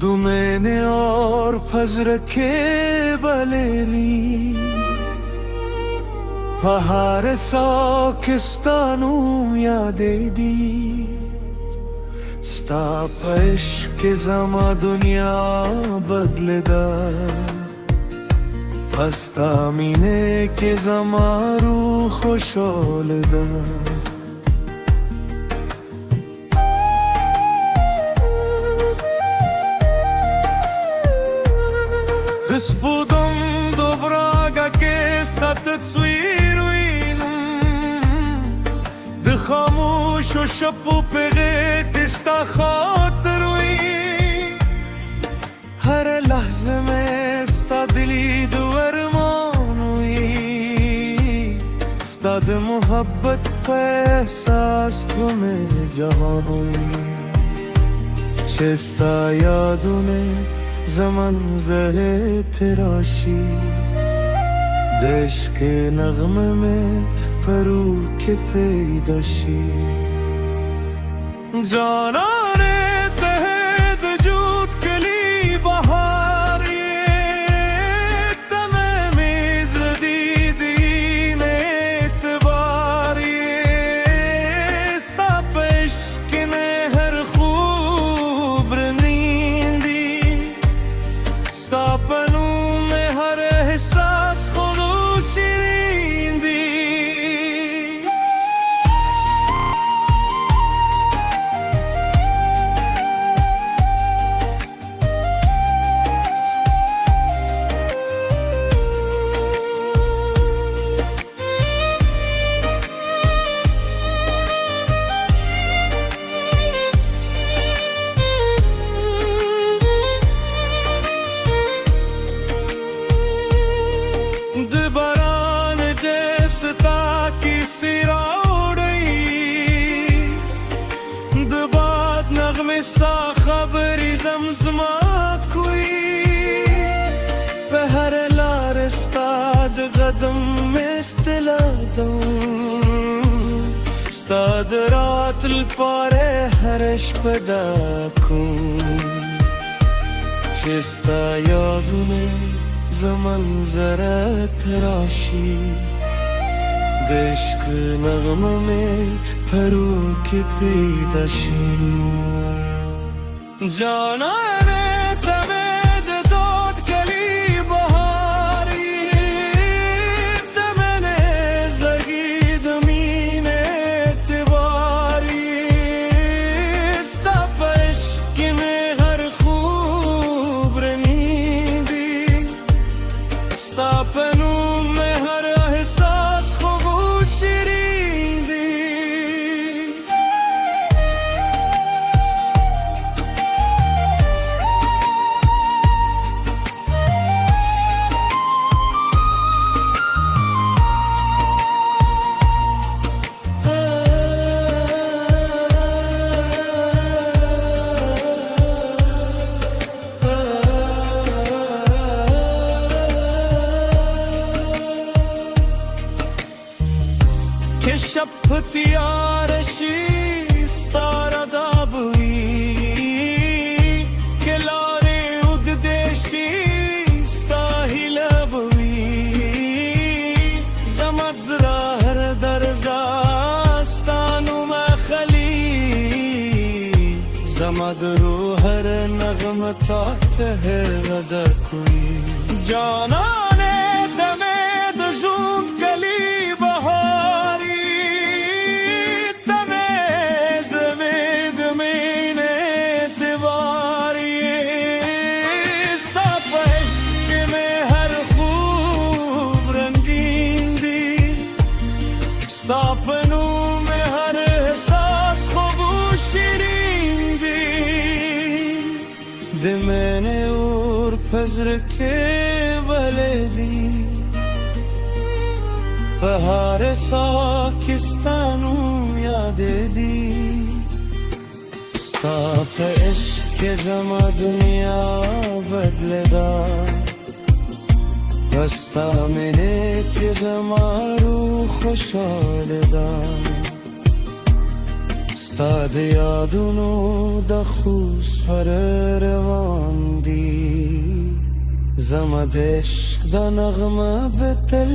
दू मैंने और फज रखे बलेरी पहाड़ साकिस्तानू यादेदी स्तापश के जमा दुनिया बदलेदा हस्ता मीने के जमा रूह खुशोलदा Despudum dobraga que sta تصويروينم De خاموش و شب و پغت استا خاطروی هر لحظه میں استا دلی دو ارمانوی استا د محبت پا احساس کو میں جہانوی چستا یادونے زمان زه تراشی دش के नगमे में परू के पैदाशी जाना ने तहद जूत कली बहार ये तमे मेज दीदी ने एतबार ये स्तापश के ने हर खूब नींदी स्तापनू में हर एहसास सा खबरी जमजमा कोई पहर लारस्ताद कदम में इस्तिलादम स्ताद रात पारे हरश पदाकूं चिस्ता यादुने zaman zara tarashi देश्क नगमा में परू के पैदाशी जाना रे तमेद दोट कली बहारी तमने जगीद मीने तिवारी स्तापश के में हर खूब रनीदी स्तापनू में हर एहसास که شب تیارشی ستاره دابوی که لاره اود دشی ستاهیل بوی زمت زرا هر درجاستانو مخلی زمت رو هر نغمتات هر غدر کوی جانانه تمه دجون کلی بهاری स्तापनू में हर एहसास खूब शीरीन दी दे मैंने और फजर के भले दी पहाड़ साकिस्तानू यादे दी स्तापश के जमा दुनिया बदलेदा रस्ता मैंने के जमा रूह खुशहालदा استاد یادونو د خوست پر روان دي زما د عشق د نغمه به تل